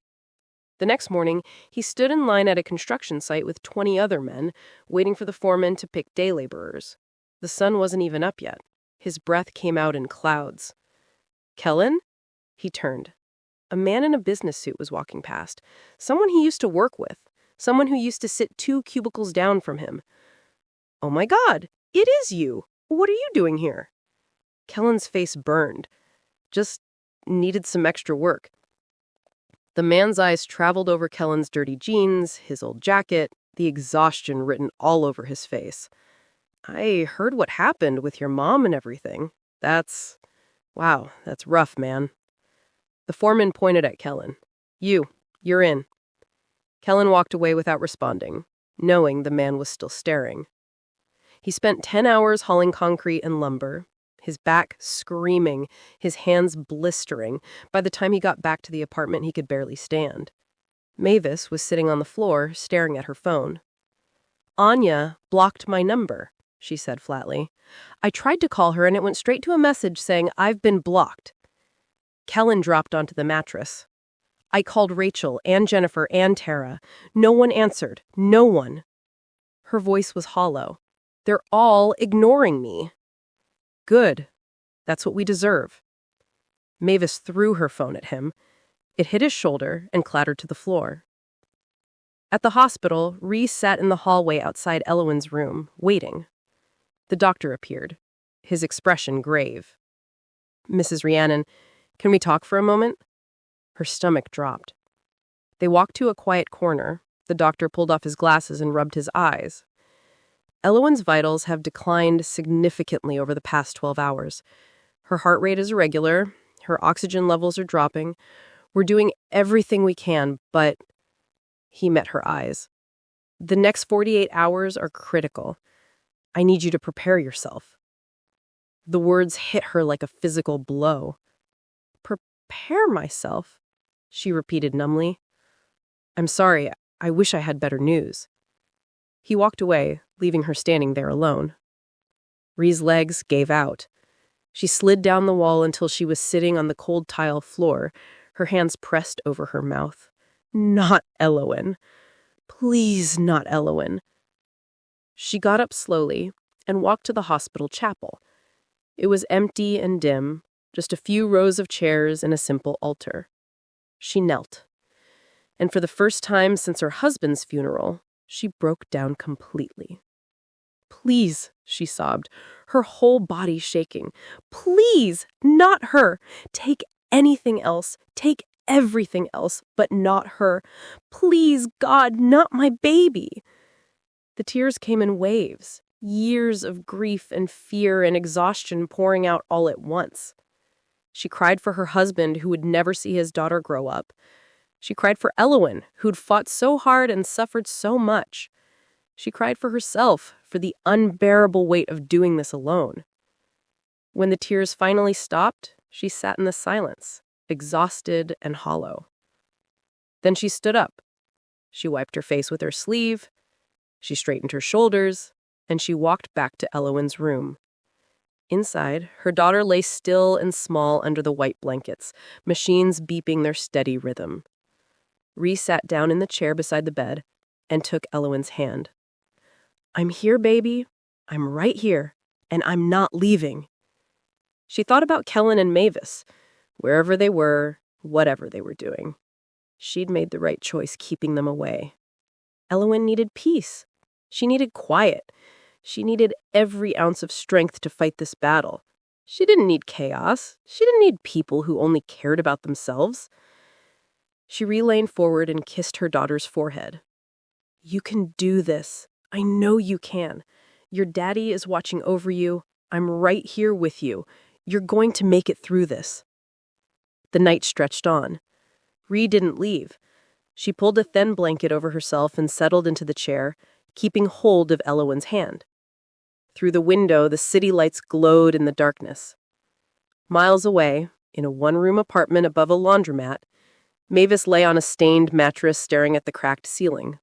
A: The next morning, he stood in line at a construction site with 20 other men, waiting for the foreman to pick day laborers. The sun wasn't even up yet. His breath came out in clouds. "Kellen?" He turned. A man in a business suit was walking past. Someone he used to work with. Someone who used to sit 2 cubicles down from him. "Oh my God, it is you! What are you doing here?" Kellen's face burned. "Just needed some extra work." The man's eyes traveled over Kellen's dirty jeans, his old jacket, the exhaustion written all over his face. "I heard what happened with your mom and everything. Wow, that's rough, man." The foreman pointed at Kellen. You're in." Kellen walked away without responding, knowing the man was still staring. He spent 10 hours hauling concrete and lumber, his back screaming, his hands blistering. By the time he got back to the apartment, he could barely stand. Mavis was sitting on the floor, staring at her phone. "Anya blocked my number," she said flatly. "I tried to call her and it went straight to a message saying, 'I've been blocked.'" Kellen dropped onto the mattress. "I called Rachel and Jennifer and Tara. No one answered. No one." Her voice was hollow. "They're all ignoring me." "Good. That's what we deserve." Mavis threw her phone at him. It hit his shoulder and clattered to the floor. At the hospital, Reese sat in the hallway outside Elowen's room, waiting. The doctor appeared, his expression grave. "Mrs. Rhiannon, can we talk for a moment?" Her stomach dropped. They walked to a quiet corner. The doctor pulled off his glasses and rubbed his eyes. "Elowen's vitals have declined significantly over the past 12 hours. Her heart rate is irregular. Her oxygen levels are dropping. We're doing everything we can, but..." He met her eyes. "The next 48 hours are critical. I need you to prepare yourself." The words hit her like a physical blow. "Prepare myself?" she repeated numbly. "I'm sorry. I wish I had better news." He walked away, leaving her standing there alone. Ree's legs gave out. She slid down the wall until she was sitting on the cold tile floor, her hands pressed over her mouth. Not Elowen. Please, not Elowen. She got up slowly and walked to the hospital chapel. It was empty and dim, just a few rows of chairs and a simple altar. She knelt. And for the first time since her husband's funeral, she broke down completely. "Please," she sobbed, her whole body shaking. "Please, not her. Take anything else. Take everything else, but not her. Please, God, not my baby." The tears came in waves, years of grief and fear and exhaustion pouring out all at once. She cried for her husband, who would never see his daughter grow up. She cried for Elowen, who'd fought so hard and suffered so much. She cried for herself, for the unbearable weight of doing this alone. When the tears finally stopped, she sat in the silence, exhausted and hollow. Then she stood up. She wiped her face with her sleeve, she straightened her shoulders, and she walked back to Elowen's room. Inside, her daughter lay still and small under the white blankets, machines beeping their steady rhythm. Ree sat down in the chair beside the bed and took Elowen's hand. "I'm here, baby. I'm right here, and I'm not leaving." She thought about Kellen and Mavis, wherever they were, whatever they were doing. She'd made the right choice keeping them away. Elowen needed peace. She needed quiet. She needed every ounce of strength to fight this battle. She didn't need chaos. She didn't need people who only cared about themselves. She leaned forward and kissed her daughter's forehead. "You can do this. I know you can. Your daddy is watching over you. I'm right here with you. You're going to make it through this." The night stretched on. Ree didn't leave. She pulled a thin blanket over herself and settled into the chair, keeping hold of Elowen's hand. Through the window, the city lights glowed in the darkness. Miles away, in a one-room apartment above a laundromat, Mavis lay on a stained mattress staring at the cracked ceiling.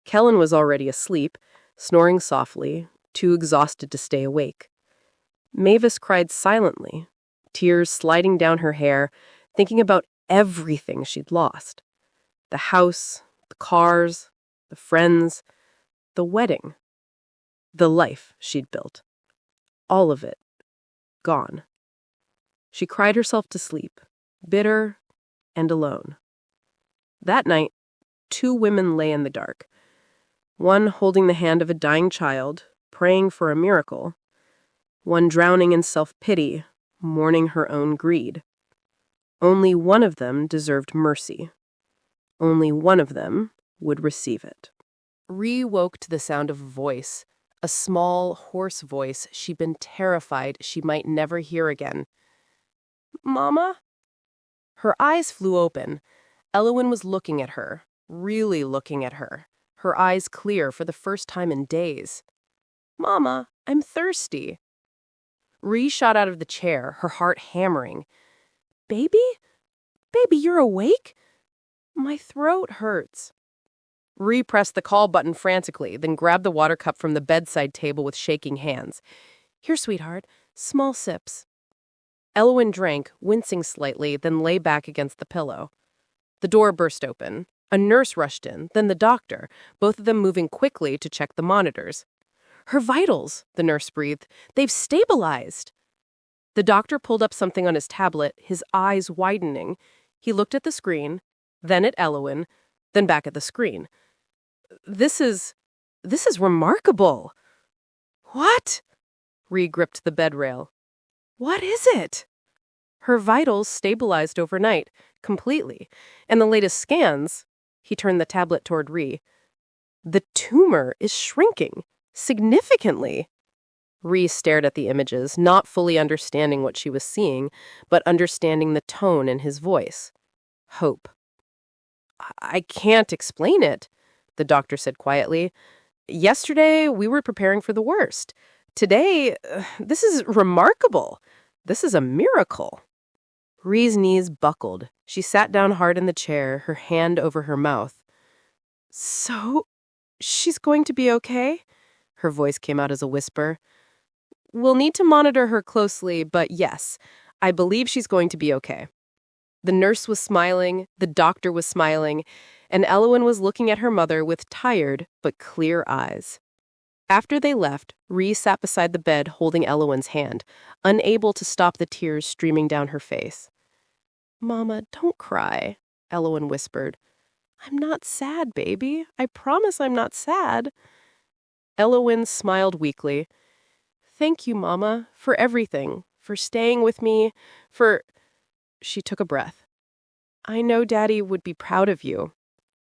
A: Kellen was already asleep, snoring softly, too exhausted to stay awake. Mavis cried silently, tears sliding down her hair, thinking about everything she'd lost. The house, the cars, the friends, the wedding, the life she'd built. All of it, gone. She cried herself to sleep, bitter and alone. That night, 2 women lay in the dark. One holding the hand of a dying child, praying for a miracle. One drowning in self-pity, mourning her own greed. Only one of them deserved mercy. Only one of them would receive it. Ree woke to the sound of a voice, a small, hoarse voice she'd been terrified she might never hear again. "Mama?" Her eyes flew open. Elowen was looking at her, really looking at her, her eyes clear for the first time in days. "Mama, I'm thirsty." Ree shot out of the chair, her heart hammering. "Baby? Baby, you're awake? My throat hurts." Ree pressed the call button frantically, then grabbed the water cup from the bedside table with shaking hands. "Here, sweetheart, small sips." Elowen drank, wincing slightly, then lay back against the pillow. The door burst open. A nurse rushed in, then the doctor, both of them moving quickly to check the monitors. "Her vitals," the nurse breathed. "They've stabilized." The doctor pulled up something on his tablet, his eyes widening. He looked at the screen, then at Elowen, then back at the screen. This is remarkable." "What?" Ree gripped the bed rail. "What is it?" "Her vitals stabilized overnight, completely. And the latest scans," he turned the tablet toward Ree, "the tumor is shrinking, significantly." Ree stared at the images, not fully understanding what she was seeing, but understanding the tone in his voice. Hope. "I can't explain it," the doctor said quietly. "Yesterday, we were preparing for the worst. Today, this is remarkable. This is a miracle." Ree's knees buckled. She sat down hard in the chair, her hand over her mouth. "So, she's going to be okay?" Her voice came out as a whisper. "We'll need to monitor her closely, but yes, I believe she's going to be okay." The nurse was smiling, the doctor was smiling, and Elowen was looking at her mother with tired but clear eyes. After they left, Ree sat beside the bed holding Elowen's hand, unable to stop the tears streaming down her face. "Mama, don't cry," Elowen whispered. "I'm not sad, baby. I promise I'm not sad." Elowen smiled weakly. "Thank you, Mama, for everything, for staying with me, for—" She took a breath. "I know Daddy would be proud of you."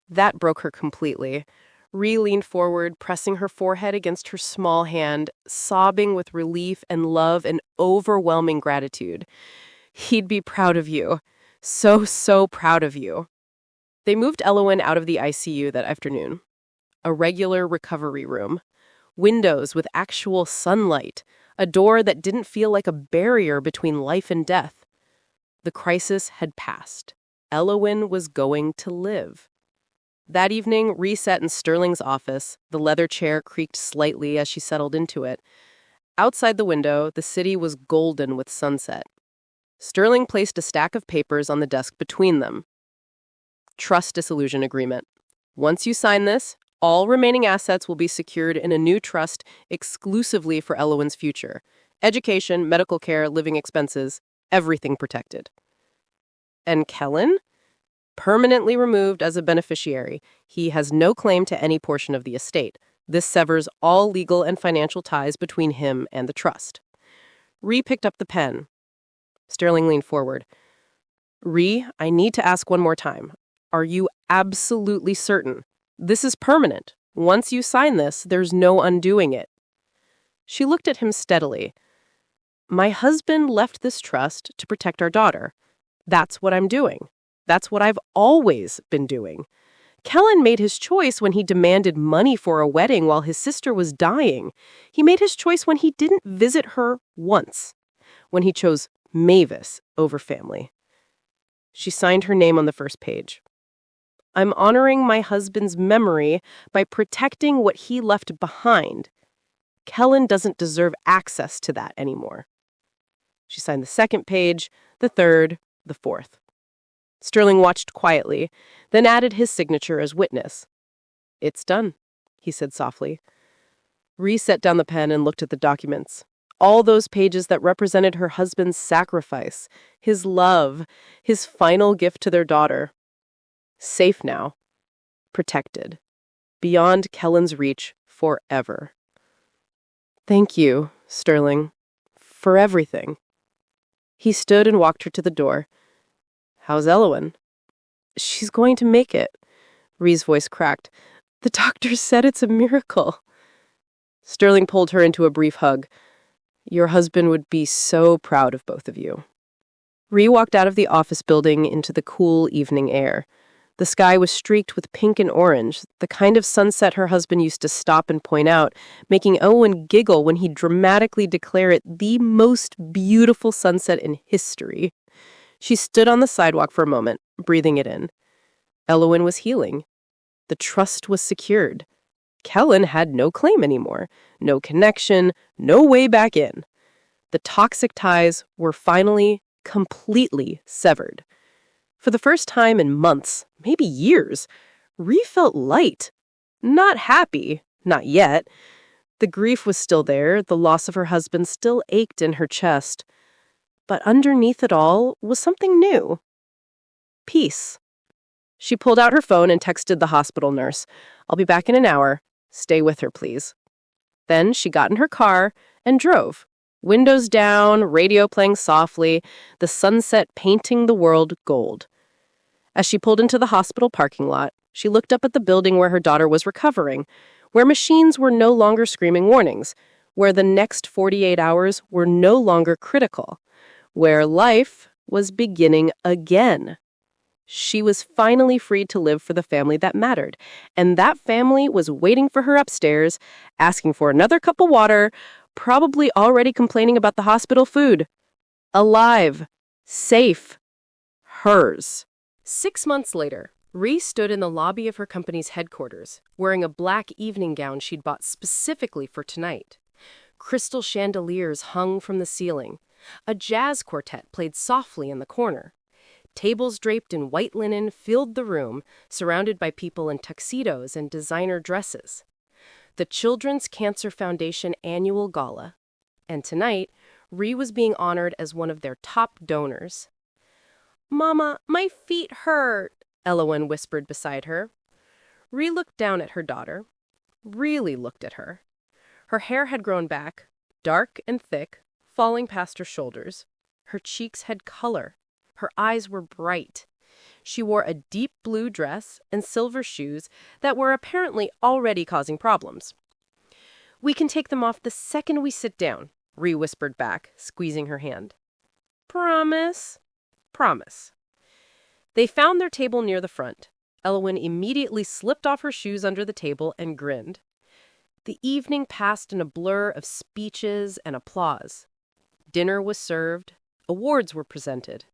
A: That broke her completely. Ree leaned forward, pressing her forehead against her small hand, sobbing with relief and love and overwhelming gratitude. "He'd be proud of you. So, so proud of you." They moved Elowen out of the ICU that afternoon. A regular recovery room. Windows with actual sunlight. A door that didn't feel like a barrier between life and death. The crisis had passed. Elowen was going to live. That evening, Ree sat in Sterling's office. The leather chair creaked slightly as she settled into it. Outside the window, the city was golden with sunset. Sterling placed a stack of papers on the desk between them. Trust dissolution agreement. Once you sign this, all remaining assets will be secured in a new trust exclusively for Elowen's future. Education, medical care, living expenses, everything protected. And Kellen? Permanently removed as a beneficiary. He has no claim to any portion of the estate. This severs all legal and financial ties between him and the trust. Ree picked up the pen. Sterling leaned forward. "Ree, I need to ask one more time. Are you absolutely certain? This is permanent. Once you sign this, there's no undoing it." She looked at him steadily. My husband left this trust to protect our daughter. That's what I'm doing. That's what I've always been doing. Kellen made his choice when he demanded money for a wedding while his sister was dying. He made his choice when he didn't visit her once, when he chose Mavis over family. She signed her name on the first page. I'm honoring my husband's memory by protecting what he left behind. Kellen doesn't deserve access to that anymore. She signed the second page, the third, the fourth. Sterling watched quietly, then added his signature as witness. It's done, he said softly. Rhee set down the pen and looked at the documents. All those pages that represented her husband's sacrifice, his love, his final gift to their daughter. Safe now. Protected. Beyond Kellen's reach forever. Thank you, Sterling, for everything. He stood and walked her to the door. How's Elowen? She's going to make it. Rhee's voice cracked. The doctor said it's a miracle. Sterling pulled her into a brief hug. Your husband would be so proud of both of you. Rhee walked out of the office building into the cool evening air. The sky was streaked with pink and orange, the kind of sunset her husband used to stop and point out, making Owen giggle when he'd dramatically declare it the most beautiful sunset in history. She stood on the sidewalk for a moment, breathing it in. Elowen was healing. The trust was secured. Kellen had no claim anymore, no connection, no way back in. The toxic ties were finally, completely severed. For the first time in months, maybe years, Rhee felt light. Not happy, not yet. The grief was still there, the loss of her husband still ached in her chest. But underneath it all was something new. Peace. She pulled out her phone and texted the hospital nurse. I'll be back in an hour. Stay with her, please. Then she got in her car and drove. Windows down, radio playing softly, the sunset painting the world gold. As she pulled into the hospital parking lot, she looked up at the building where her daughter was recovering, where machines were no longer screaming warnings, where the next 48 hours were no longer critical, where life was beginning again. She was finally free to live for the family that mattered, and that family was waiting for her upstairs, asking for another cup of water, probably already complaining about the hospital food. Alive. Safe. Hers. 6 months later, Rhee stood in the lobby of her company's headquarters, wearing a black evening gown she'd bought specifically for tonight. Crystal chandeliers hung from the ceiling. A jazz quartet played softly in the corner. Tables draped in white linen filled the room, surrounded by people in tuxedos and designer dresses. The Children's Cancer Foundation annual gala. And tonight, Rhee was being honored as one of their top donors. Mama, my feet hurt, Elowen whispered beside her. Rhee looked down at her daughter. Really looked at her. Her hair had grown back, dark and thick, falling past her shoulders. Her cheeks had color. Her eyes were bright. She wore a deep blue dress and silver shoes that were apparently already causing problems. We can take them off the second we sit down, Rhee whispered back, squeezing her hand. Promise? Promise. They found their table near the front. Elowen immediately slipped off her shoes under the table and grinned. The evening passed in a blur of speeches and applause. Dinner was served. Awards were presented.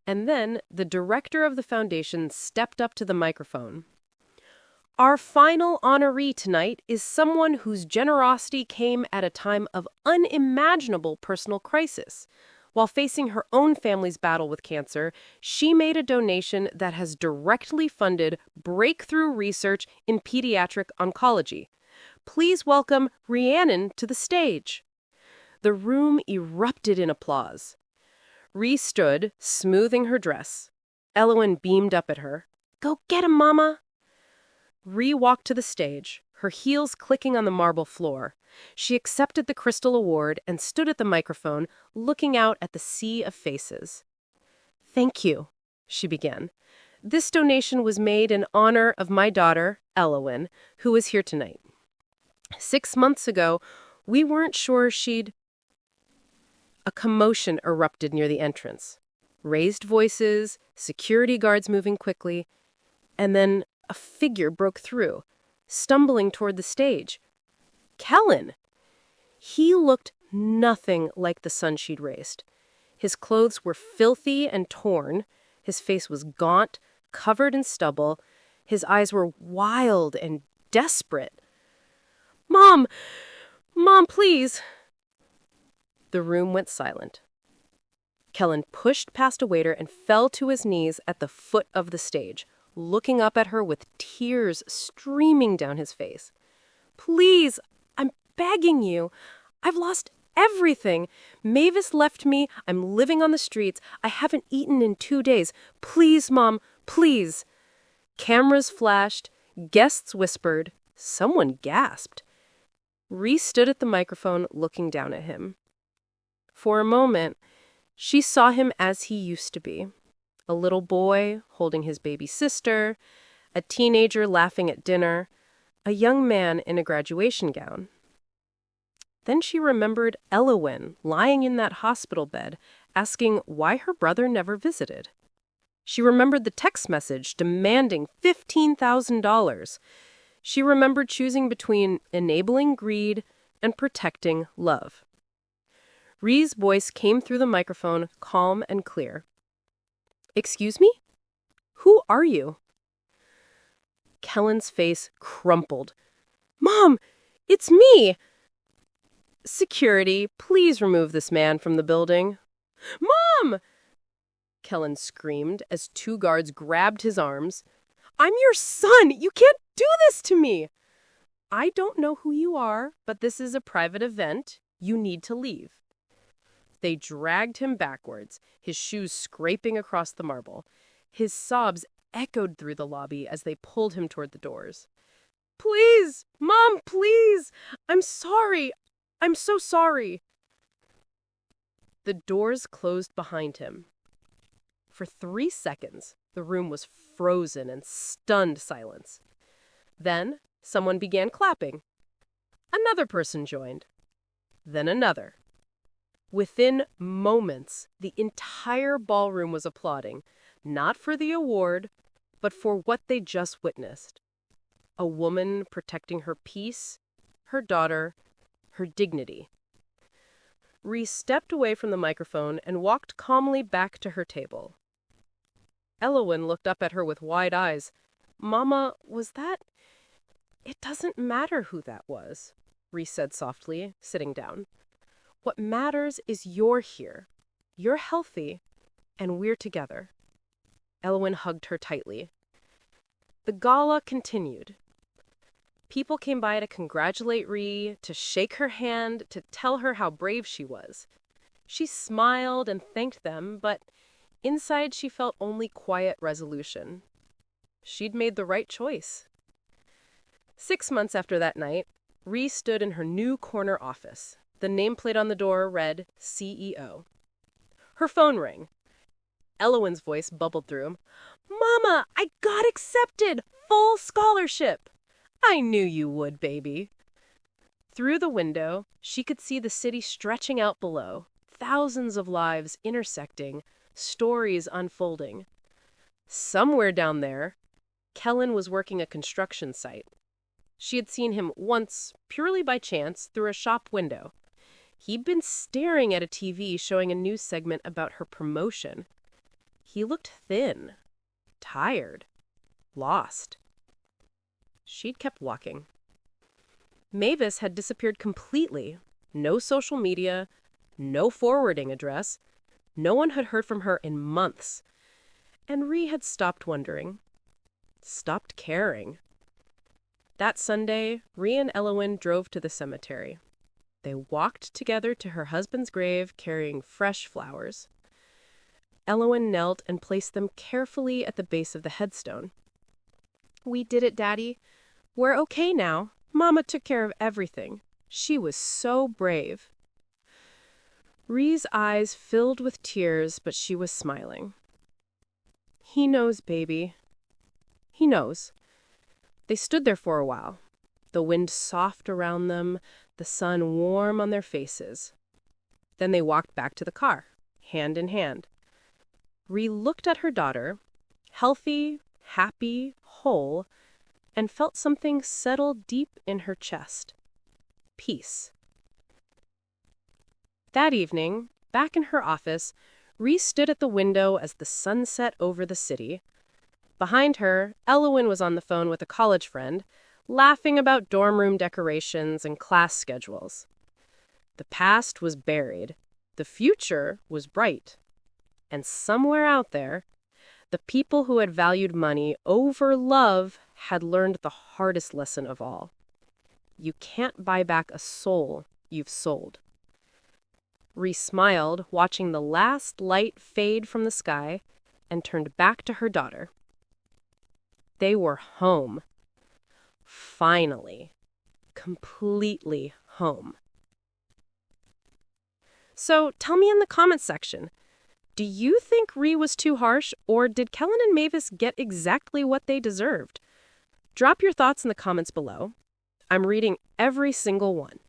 A: And then the director of the foundation stepped up to the microphone. Our final honoree tonight is someone whose generosity came at a time of unimaginable personal crisis. While facing her own family's battle with cancer, she made a donation that has directly funded breakthrough research in pediatric oncology. Please welcome Rhiannon to the stage. The room erupted in applause. Rhee stood, smoothing her dress. Elowen beamed up at her. Go get him, Mama. Rhee walked to the stage, her heels clicking on the marble floor. She accepted the Crystal Award and stood at the microphone, looking out at the sea of faces. Thank you, she began. This donation was made in honor of my daughter, Elowen, who is here tonight. 6 months ago, we weren't sure she'd... A commotion erupted near the entrance. Raised voices, security guards moving quickly, and then a figure broke through, stumbling toward the stage. Kellen! He looked nothing like the son she'd raised. His clothes were filthy and torn. His face was gaunt, covered in stubble. His eyes were wild and desperate. "Mom! Mom, please!" The room went silent. Kellen pushed past a waiter and fell to his knees at the foot of the stage, looking up at her with tears streaming down his face. "Please, I'm begging you. I've lost everything. Mavis left me. I'm living on the streets. I haven't eaten in 2 days. Please, Mom, please." Cameras flashed. Guests whispered. Someone gasped. Ree stood at the microphone looking down at him. For a moment, she saw him as he used to be. A little boy holding his baby sister, a teenager laughing at dinner, a young man in a graduation gown. Then she remembered Elowen lying in that hospital bed, asking why her brother never visited. She remembered the text message demanding $15,000. She remembered choosing between enabling greed and protecting love. Ree's voice came through the microphone, calm and clear. "Excuse me? Who are you?" Kellen's face crumpled. "Mom, it's me!" "Security, please remove this man from the building." "Mom!" Kellen screamed as 2 guards grabbed his arms. "I'm your son! You can't do this to me!" "I don't know who you are, but this is a private event. You need to leave." They dragged him backwards, his shoes scraping across the marble. His sobs echoed through the lobby as they pulled him toward the doors. "Please! Mom, please! I'm sorry! I'm so sorry!" The doors closed behind him. For 3 seconds, the room was frozen in stunned silence. Then, someone began clapping. Another person joined. Then another. Within moments, the entire ballroom was applauding, not for the award, but for what they just witnessed. A woman protecting her peace, her daughter, her dignity. Ree stepped away from the microphone and walked calmly back to her table. Elowen looked up at her with wide eyes. "Mama, was that—" "It doesn't matter who that was," Ree said softly, sitting down. "What matters is you're here. You're healthy, and we're together." Elowen hugged her tightly. The gala continued. People came by to congratulate Ree, to shake her hand, to tell her how brave she was. She smiled and thanked them, but inside she felt only quiet resolution. She'd made the right choice. 6 months after that night, Ree stood in her new corner office. The nameplate on the door read CEO. Her phone rang. Elowen's voice bubbled through. "Mama, I got accepted! Full scholarship!" "I knew you would, baby." Through the window, she could see the city stretching out below, thousands of lives intersecting, stories unfolding. Somewhere down there, Kellen was working a construction site. She had seen him once, purely by chance, through a shop window. He'd been staring at a TV showing a news segment about her promotion. He looked thin, tired, lost. She'd kept walking. Mavis had disappeared completely. No social media, no forwarding address. No one had heard from her in months. And Ree had stopped wondering. Stopped caring. That Sunday, Ree and Elowen drove to the cemetery. They walked together to her husband's grave carrying fresh flowers. Elowen knelt and placed them carefully at the base of the headstone. "We did it, Daddy. We're okay now. Mama took care of everything. She was so brave." Ree's eyes filled with tears, but she was smiling. "He knows, baby. He knows." They stood there for a while, the wind soft around them, the sun warm on their faces. Then they walked back to the car, hand in hand. Ree looked at her daughter, healthy, happy, whole, and felt something settle deep in her chest. Peace. That evening, back in her office, Ree stood at the window as the sun set over the city. Behind her, Elowen was on the phone with a college friend, laughing about dorm room decorations and class schedules. The past was buried. The future was bright. And somewhere out there, the people who had valued money over love had learned the hardest lesson of all. You can't buy back a soul you've sold. Ree smiled, watching the last light fade from the sky, and turned back to her daughter. They were home. Finally. Completely home. So tell me in the comments section, do you think Ree was too harsh, or did Kellen and Mavis get exactly what they deserved? Drop your thoughts in the comments below. I'm reading every single one.